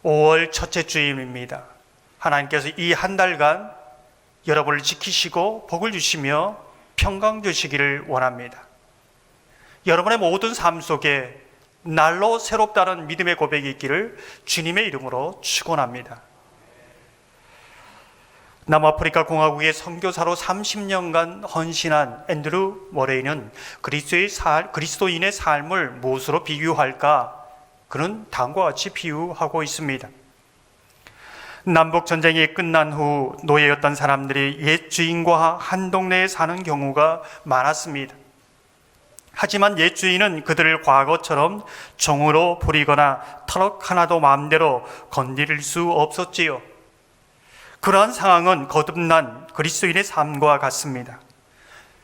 5월 첫째 주임입니다. 하나님께서 이 한 달간 여러분을 지키시고 복을 주시며 평강 주시기를 원합니다. 여러분의 모든 삶 속에 날로 새롭다는 믿음의 고백이 있기를 주님의 이름으로 축원합니다. 남아프리카 공화국의 선교사로 30년간 헌신한 앤드루 머레이는 그리스도인의 삶을 무엇으로 비유할까? 그는 다음과 같이 비유하고 있습니다. 남북전쟁이 끝난 후 노예였던 사람들이 옛 주인과 한 동네에 사는 경우가 많았습니다. 하지만 옛 주인은 그들을 과거처럼 종으로 부리거나 터럭 하나도 마음대로 건드릴 수 없었지요. 그러한 상황은 거듭난 그리스도인의 삶과 같습니다.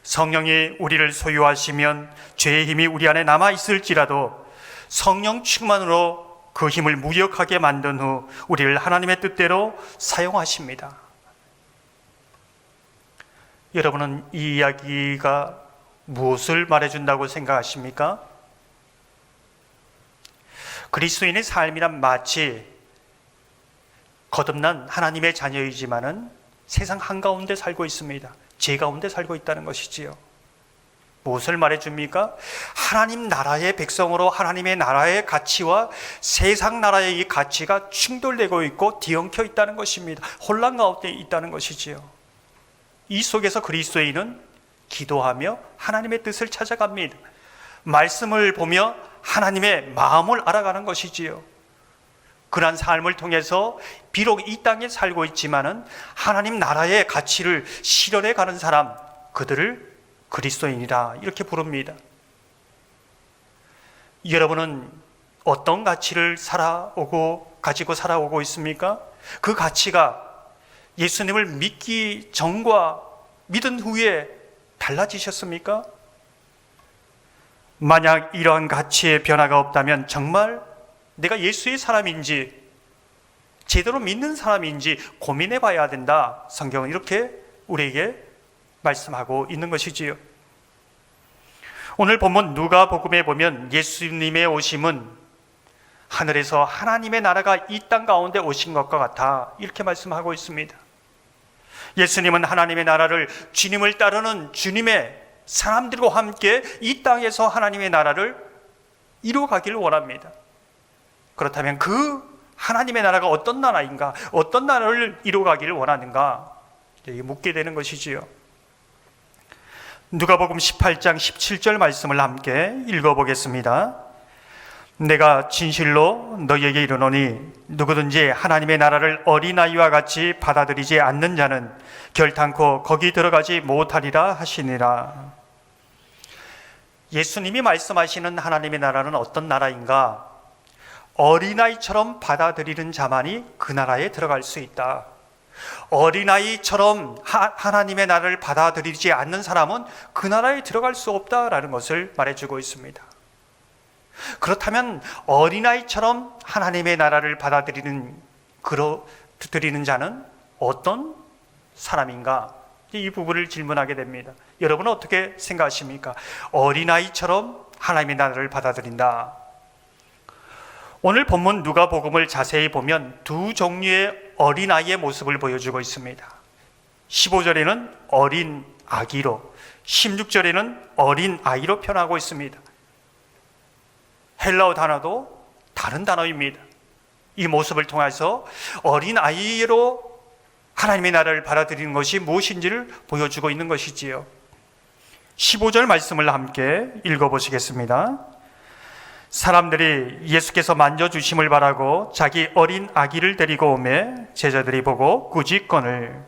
성령이 우리를 소유하시면 죄의 힘이 우리 안에 남아있을지라도 성령 충만으로 그 힘을 무력하게 만든 후 우리를 하나님의 뜻대로 사용하십니다. 여러분은 이 이야기가 무엇을 말해준다고 생각하십니까? 그리스도인의 삶이란 마치 거듭난 하나님의 자녀이지만은 세상 한가운데 살고 있습니다. 죄 가운데 살고 있다는 것이지요. 무엇을 말해줍니까? 하나님 나라의 백성으로 하나님의 나라의 가치와 세상 나라의 이 가치가 충돌되고 있고 뒤엉켜 있다는 것입니다. 혼란 가운데 있다는 것이지요. 이 속에서 그리스도인은 기도하며 하나님의 뜻을 찾아갑니다. 말씀을 보며 하나님의 마음을 알아가는 것이지요. 그러한 삶을 통해서 비록 이 땅에 살고 있지만은 하나님 나라의 가치를 실현해 가는 사람, 그들을 그리스도인이라 이렇게 부릅니다. 여러분은 어떤 가치를 가지고 살아오고 있습니까? 그 가치가 예수님을 믿기 전과 믿은 후에 달라지셨습니까? 만약 이러한 가치의 변화가 없다면 정말 내가 예수의 사람인지 제대로 믿는 사람인지 고민해 봐야 된다. 성경은 이렇게 우리에게 말씀하고 있는 것이지요. 오늘 본문 누가복음에 보면 예수님의 오심은 하늘에서 하나님의 나라가 이 땅 가운데 오신 것과 같아 이렇게 말씀하고 있습니다. 예수님은 하나님의 나라를 주님을 따르는 주님의 사람들과 함께 이 땅에서 하나님의 나라를 이루어가기를 원합니다. 그렇다면 그 하나님의 나라가 어떤 나라인가? 어떤 나라를 이루어가기를 원하는가? 묻게 되는 것이지요. 누가복음 18장 17절 말씀을 함께 읽어보겠습니다. 내가 진실로 너희에게 이르노니 누구든지 하나님의 나라를 어린아이와 같이 받아들이지 않는 자는 결단코 거기 들어가지 못하리라 하시니라. 예수님이 말씀하시는 하나님의 나라는 어떤 나라인가? 어린아이처럼 받아들이는 자만이 그 나라에 들어갈 수 있다. 어린아이처럼 하나님의 나라를 받아들이지 않는 사람은 그 나라에 들어갈 수 없다라는 것을 말해주고 있습니다. 그렇다면 어린아이처럼 하나님의 나라를 받아들이는 자는 어떤 사람인가? 이 부분을 질문하게 됩니다. 여러분은 어떻게 생각하십니까? 어린아이처럼 하나님의 나라를 받아들인다. 오늘 본문 누가복음을 자세히 보면 두 종류의 어린아이의 모습을 보여주고 있습니다. 15절에는 어린 아기로, 16절에는 어린 아이로 표현하고 있습니다. 헬라어 단어도 다른 단어입니다. 이 모습을 통해서 어린 아이로 하나님의 나라를 받아들이는 것이 무엇인지를 보여주고 있는 것이지요. 15절 말씀을 함께 읽어보시겠습니다. 사람들이 예수께서 만져주심을 바라고 자기 어린 아기를 데리고 오매 제자들이 보고 꾸짖거늘.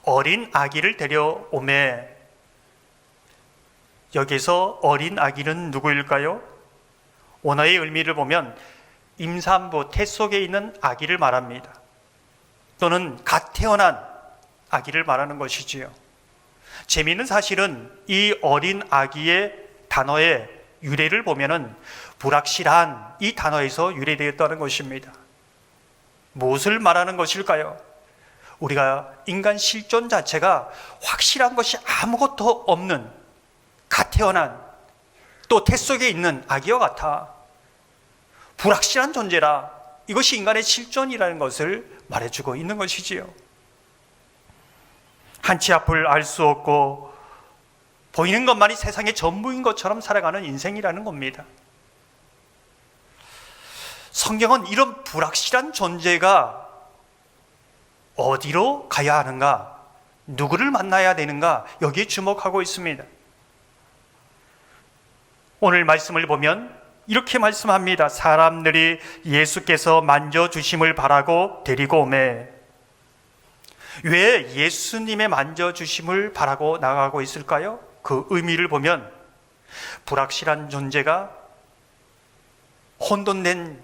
어린 아기를 데려오매, 여기서 어린 아기는 누구일까요? 원어의 의미를 보면 임산부 태 속에 있는 아기를 말합니다. 또는 갓 태어난 아기를 말하는 것이지요. 재미있는 사실은 이 어린 아기의 단어의 유래를 보면은 불확실한 이 단어에서 유래되었다는 것입니다. 무엇을 말하는 것일까요? 우리가 인간 실존 자체가 확실한 것이 아무것도 없는 갓 태어난 또 태 속에 있는 아기와 같아 불확실한 존재라 이것이 인간의 실존이라는 것을 말해주고 있는 것이지요. 한치 앞을 알 수 없고 보이는 것만이 세상의 전부인 것처럼 살아가는 인생이라는 겁니다. 성경은 이런 불확실한 존재가 어디로 가야 하는가, 누구를 만나야 되는가, 여기에 주목하고 있습니다. 오늘 말씀을 보면 이렇게 말씀합니다. 사람들이 예수께서 만져주심을 바라고 데리고 오매. 왜 예수님의 만져주심을 바라고 나가고 있을까요? 그 의미를 보면 불확실한 존재가, 혼돈된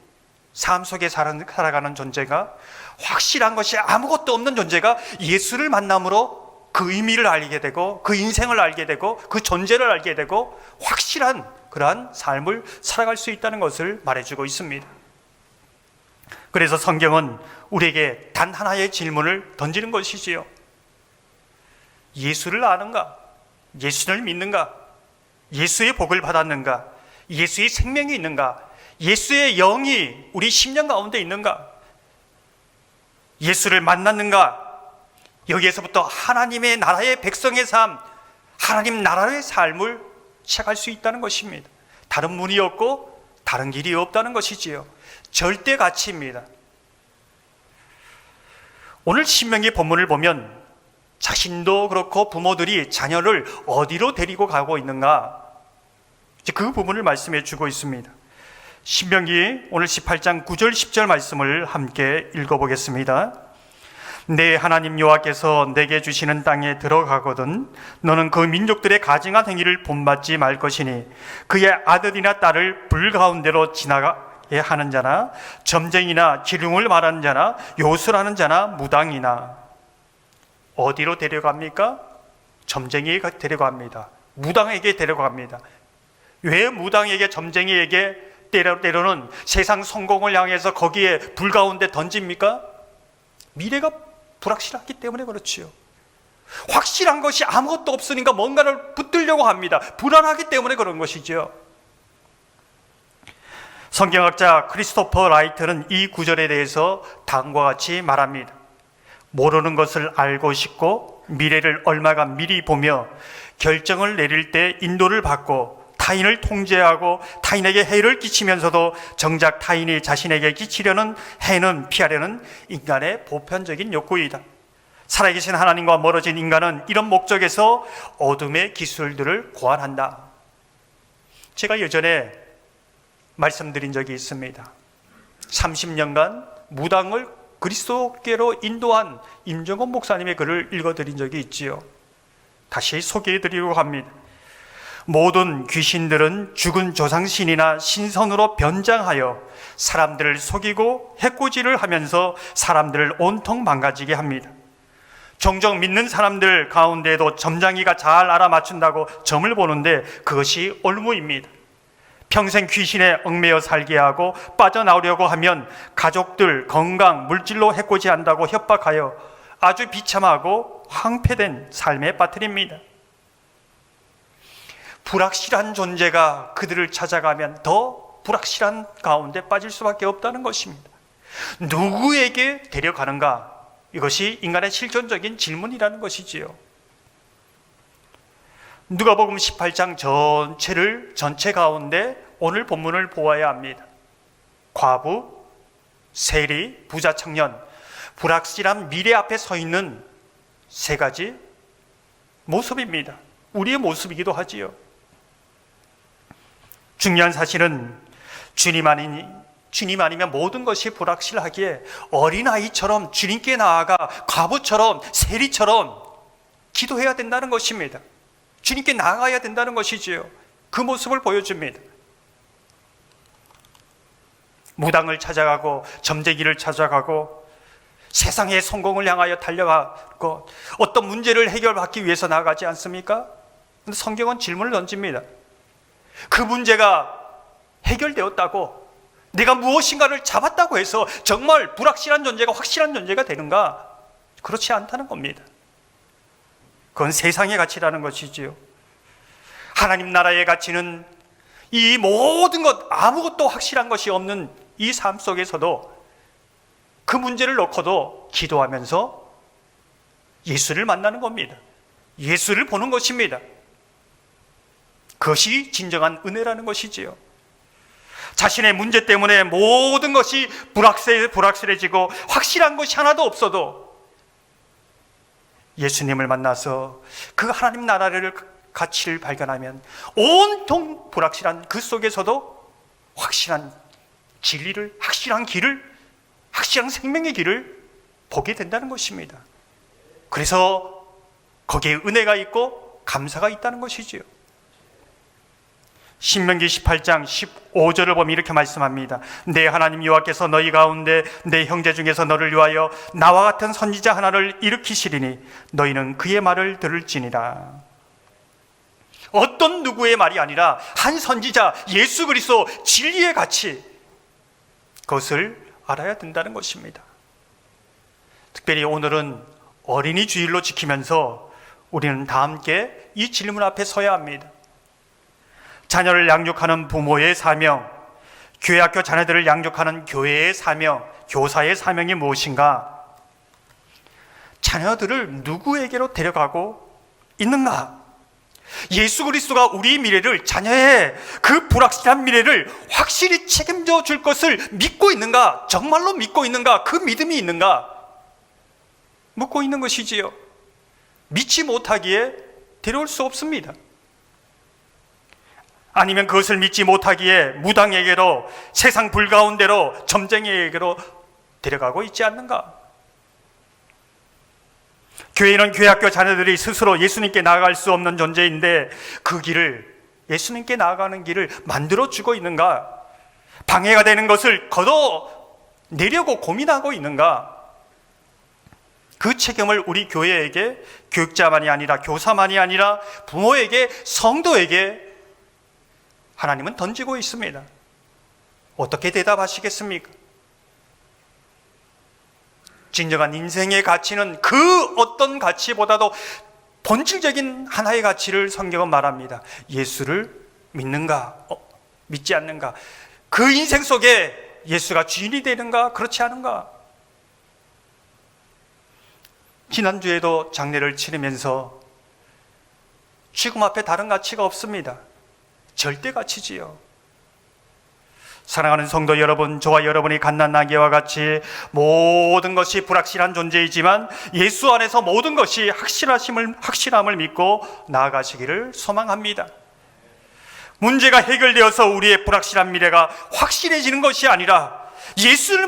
삶 속에 살아가는 존재가, 확실한 것이 아무것도 없는 존재가 예수를 만남으로 그 의미를 알게 되고, 그 인생을 알게 되고, 그 존재를 알게 되고, 확실한 그러한 삶을 살아갈 수 있다는 것을 말해주고 있습니다. 그래서 성경은 우리에게 단 하나의 질문을 던지는 것이지요. 예수를 아는가? 예수를 믿는가? 예수의 복을 받았는가? 예수의 생명이 있는가? 예수의 영이 우리 심령 가운데 있는가? 예수를 만났는가? 여기에서부터 하나님의 나라의 백성의 삶, 하나님 나라의 삶을 시작할 수 있다는 것입니다. 다른 문이 없고 다른 길이 없다는 것이지요. 절대 가치입니다. 오늘 신명기 본문을 보면 자신도 그렇고 부모들이 자녀를 어디로 데리고 가고 있는가, 이제 그 부분을 말씀해 주고 있습니다. 신명기 오늘 18장 9절 10절 말씀을 함께 읽어보겠습니다. 내 하나님 여호와께서 내게 주시는 땅에 들어가거든 너는 그 민족들의 가증한 행위를 본받지 말 것이니 그의 아들이나 딸을 불 가운데로 지나가게 하는 자나 점쟁이나 기륭을 말하는 자나 요술하는 자나 무당이나. 어디로 데려갑니까? 점쟁이에게 데려갑니다. 무당에게 데려갑니다. 왜 무당에게, 점쟁이에게 때로는 세상 성공을 향해서 거기에 불 가운데 던집니까? 미래가 불확실하기 때문에 그렇지요. 확실한 것이 아무것도 없으니까 뭔가를 붙들려고 합니다. 불안하기 때문에 그런 것이죠. 성경학자 크리스토퍼 라이트는 이 구절에 대해서 다음과 같이 말합니다. 모르는 것을 알고 싶고 미래를 얼마간 미리 보며 결정을 내릴 때 인도를 받고 타인을 통제하고 타인에게 해를 끼치면서도 정작 타인이 자신에게 끼치려는 해는 피하려는 인간의 보편적인 욕구이다. 살아계신 하나님과 멀어진 인간은 이런 목적에서 어둠의 기술들을 고안한다. 제가 예전에 말씀드린 적이 있습니다. 30년간 무당을 그리스도께로 인도한 임정원 목사님의 글을 읽어드린 적이 있지요. 다시 소개해드리려고 합니다. 모든 귀신들은 죽은 조상신이나 신선으로 변장하여 사람들을 속이고 해코지를 하면서 사람들을 온통 망가지게 합니다. 종종 믿는 사람들 가운데에도 점장이가 잘 알아맞춘다고 점을 보는데 그것이 올무입니다. 평생 귀신에 얽매여 살게 하고 빠져나오려고 하면 가족들 건강, 물질로 해코지한다고 협박하여 아주 비참하고 황폐된 삶에 빠뜨립니다. 불확실한 존재가 그들을 찾아가면 더 불확실한 가운데 빠질 수밖에 없다는 것입니다. 누구에게 데려가는가? 이것이 인간의 실존적인 질문이라는 것이지요. 누가복음 18장 전체 가운데 오늘 본문을 보아야 합니다. 과부, 세리, 부자 청년, 불확실한 미래 앞에 서 있는 세 가지 모습입니다. 우리의 모습이기도 하지요. 중요한 사실은 주님 아니면 모든 것이 불확실하기에 어린아이처럼 주님께 나아가 과부처럼 세리처럼 기도해야 된다는 것입니다. 주님께 나아가야 된다는 것이지요. 그 모습을 보여줍니다. 무당을 찾아가고 점쟁이를 찾아가고 세상의 성공을 향하여 달려가고 어떤 문제를 해결받기 위해서 나아가지 않습니까? 그런데 성경은 질문을 던집니다. 그 문제가 해결되었다고, 내가 무엇인가를 잡았다고 해서 정말 불확실한 존재가 확실한 존재가 되는가? 그렇지 않다는 겁니다. 그건 세상의 가치라는 것이지요. 하나님 나라의 가치는 이 모든 것, 아무것도 확실한 것이 없는 이 삶 속에서도 그 문제를 놓고도 기도하면서 예수를 만나는 겁니다. 예수를 보는 것입니다. 그것이 진정한 은혜라는 것이지요. 자신의 문제 때문에 모든 것이 불확실해지고 확실한 것이 하나도 없어도 예수님을 만나서 그 하나님 나라를 가치를 발견하면 온통 불확실한 그 속에서도 확실한 진리를, 확실한 길을, 확실한 생명의 길을 보게 된다는 것입니다. 그래서 거기에 은혜가 있고 감사가 있다는 것이지요. 신명기 18장 15절을 보면 이렇게 말씀합니다. 내 하나님 여호와께서 너희 가운데 내 형제 중에서 너를 위하여 나와 같은 선지자 하나를 일으키시리니 너희는 그의 말을 들을지니라. 어떤 누구의 말이 아니라 한 선지자 예수 그리스도 진리의 가치, 그것을 알아야 된다는 것입니다. 특별히 오늘은 어린이 주일로 지키면서 우리는 다 함께 이 질문 앞에 서야 합니다. 자녀를 양육하는 부모의 사명, 교회학교 자녀들을 양육하는 교회의 사명, 교사의 사명이 무엇인가? 자녀들을 누구에게로 데려가고 있는가? 예수 그리스도가 우리 미래를, 자녀의 그 불확실한 미래를 확실히 책임져 줄 것을 믿고 있는가? 정말로 믿고 있는가? 그 믿음이 있는가? 묻고 있는 것이지요. 믿지 못하기에 데려올 수 없습니다. 아니면 그것을 믿지 못하기에 무당에게로, 세상 불가운데로, 점쟁이에게로 데려가고 있지 않는가? 교회는 교회학교 자녀들이 스스로 예수님께 나아갈 수 없는 존재인데 그 길을, 예수님께 나아가는 길을 만들어주고 있는가? 방해가 되는 것을 걷어내려고 고민하고 있는가? 그 책임을 우리 교회에게, 교육자만이 아니라 교사만이 아니라 부모에게, 성도에게 하나님은 던지고 있습니다. 어떻게 대답하시겠습니까? 진정한 인생의 가치는 그 어떤 가치보다도 본질적인 하나의 가치를 성경은 말합니다. 예수를 믿는가? 믿지 않는가? 그 인생 속에 예수가 주인이 되는가? 그렇지 않은가? 지난주에도 장례를 치르면서 죽음 앞에 다른 가치가 없습니다. 절대 가치지요. 사랑하는 성도 여러분, 저와 여러분이 갓난아기와 같이 모든 것이 불확실한 존재이지만 예수 안에서 모든 것이 확실함을 믿고 나아가시기를 소망합니다. 문제가 해결되어서 우리의 불확실한 미래가 확실해지는 것이 아니라 예수를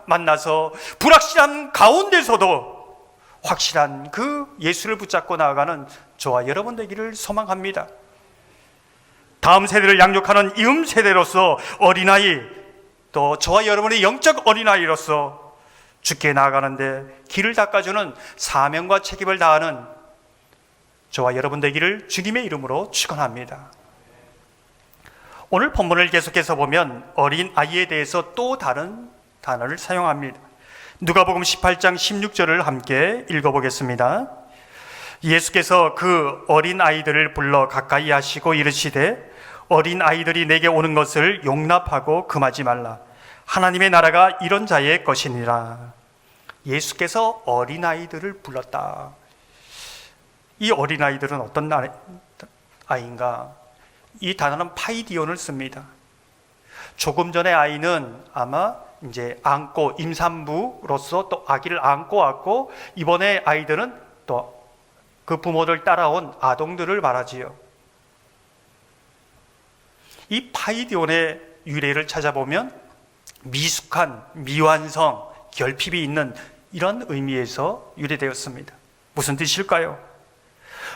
만나서 불확실한 가운데서도 확실한 그 예수를 붙잡고 나아가는 저와 여러분 되기를 소망합니다. 다음 세대를 양육하는 이음 세대로서 어린아이, 또 저와 여러분의 영적 어린아이로서 주께 나아가는데 길을 닦아주는 사명과 책임을 다하는 저와 여러분 되기를 주님의 이름으로 축원합니다. 오늘 본문을 계속해서 보면 어린아이에 대해서 또 다른 단어를 사용합니다. 누가복음 18장 16절을 함께 읽어보겠습니다. 예수께서 그 어린아이들을 불러 가까이 하시고 이르시되 어린아이들이 내게 오는 것을 용납하고 금하지 말라. 하나님의 나라가 이런 자의 것이니라. 예수께서 어린아이들을 불렀다. 이 어린아이들은 어떤 아이인가? 이 단어는 파이디온을 씁니다. 조금 전에 아이는 아마 이제 안고, 임산부로서 또 아기를 안고 왔고, 이번에 아이들은 또 그 부모들 따라온 아동들을 말하지요. 이 파이디온의 유래를 찾아보면 미숙한, 미완성, 결핍이 있는 이런 의미에서 유래되었습니다. 무슨 뜻일까요?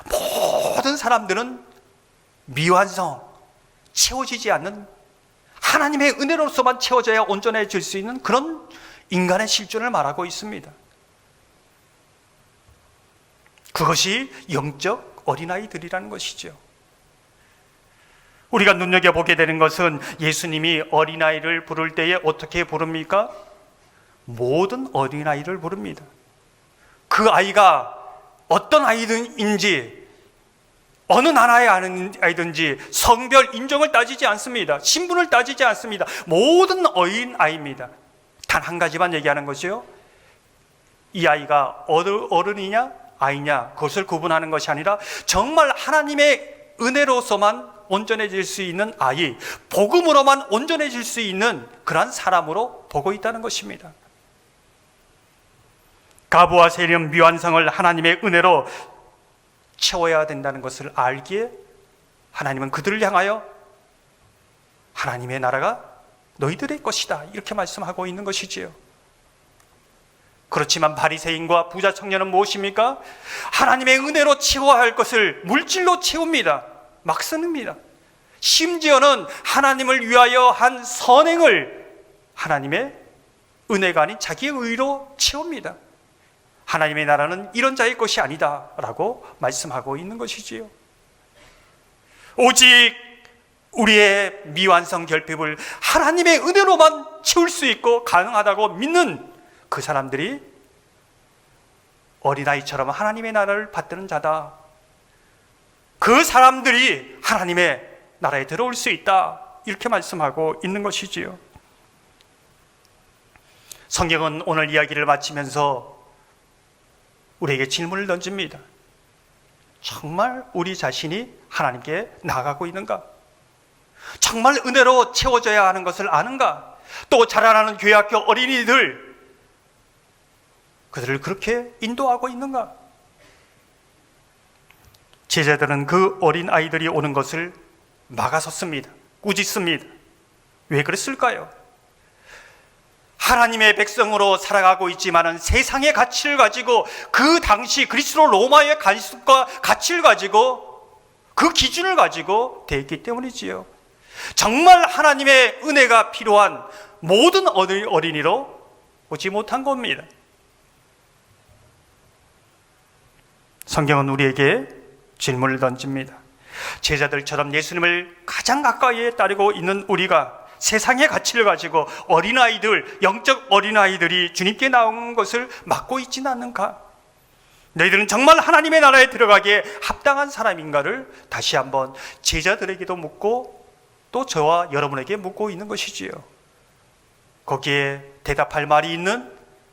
모든 사람들은 미완성, 채워지지 않는, 하나님의 은혜로서만 채워져야 온전해질 수 있는 그런 인간의 실존을 말하고 있습니다. 그것이 영적 어린아이들이라는 것이죠. 우리가 눈여겨보게 되는 것은 예수님이 어린아이를 부를 때에 어떻게 부릅니까? 모든 어린아이를 부릅니다. 그 아이가 어떤 아이든지, 어느 나라의 아이든지 성별 인종을 따지지 않습니다. 신분을 따지지 않습니다. 모든 어린아이입니다. 단 한 가지만 얘기하는 것이요. 이 아이가 어른이냐 아이냐 그것을 구분하는 것이 아니라 정말 하나님의 은혜로서만 온전해질 수 있는 아이, 복음으로만 온전해질 수 있는 그러한 사람으로 보고 있다는 것입니다. 가부와 세리는 미완성을 하나님의 은혜로 채워야 된다는 것을 알기에 하나님은 그들을 향하여 하나님의 나라가 너희들의 것이다 이렇게 말씀하고 있는 것이지요. 그렇지만 바리새인과 부자 청년은 무엇입니까? 하나님의 은혜로 채워야 할 것을 물질로 채웁니다. 막 씁니다. 심지어는 하나님을 위하여 한 선행을 하나님의 은혜가 아닌 자기의 의로 채웁니다. 하나님의 나라는 이런 자의 것이 아니다 라고 말씀하고 있는 것이지요. 오직 우리의 미완성 결핍을 하나님의 은혜로만 채울 수 있고 가능하다고 믿는 그 사람들이 어린아이처럼 하나님의 나라를 받드는 자다. 그 사람들이 하나님의 나라에 들어올 수 있다 이렇게 말씀하고 있는 것이지요. 성경은 오늘 이야기를 마치면서 우리에게 질문을 던집니다. 정말 우리 자신이 하나님께 나아가고 있는가? 정말 은혜로 채워져야 하는 것을 아는가? 또 자라나는 교회학교 어린이들, 그들을 그렇게 인도하고 있는가? 제자들은 그 어린 아이들이 오는 것을 막아섰습니다. 꾸짖습니다. 왜 그랬을까요? 하나님의 백성으로 살아가고 있지만은 세상의 가치를 가지고 그 당시 그리스도 로마의 관습과 가치를 가지고 그 기준을 가지고 대했기 때문이지요. 정말 하나님의 은혜가 필요한 모든 어린이로 오지 못한 겁니다. 성경은 우리에게 질문을 던집니다. 제자들처럼 예수님을 가장 가까이에 따르고 있는 우리가 세상의 가치를 가지고 어린아이들, 영적 어린아이들이 주님께 나온 것을 막고 있지는 않는가? 너희들은 정말 하나님의 나라에 들어가기에 합당한 사람인가를 다시 한번 제자들에게도 묻고 또 저와 여러분에게 묻고 있는 것이지요. 거기에 대답할 말이 있는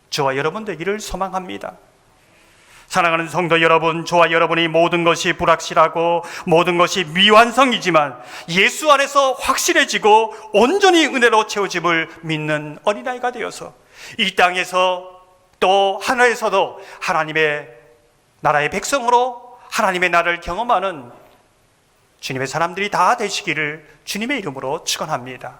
저와 여러분 되기를 소망합니다. 사랑하는 성도 여러분, 저와 여러분이 모든 것이 불확실하고 모든 것이 미완성이지만 예수 안에서 확실해지고 온전히 은혜로 채워짐을 믿는 어린아이가 되어서 이 땅에서 또 하늘에서도 하나님의 나라의 백성으로 하나님의 나라를 경험하는 주님의 사람들이 다 되시기를 주님의 이름으로 축원합니다.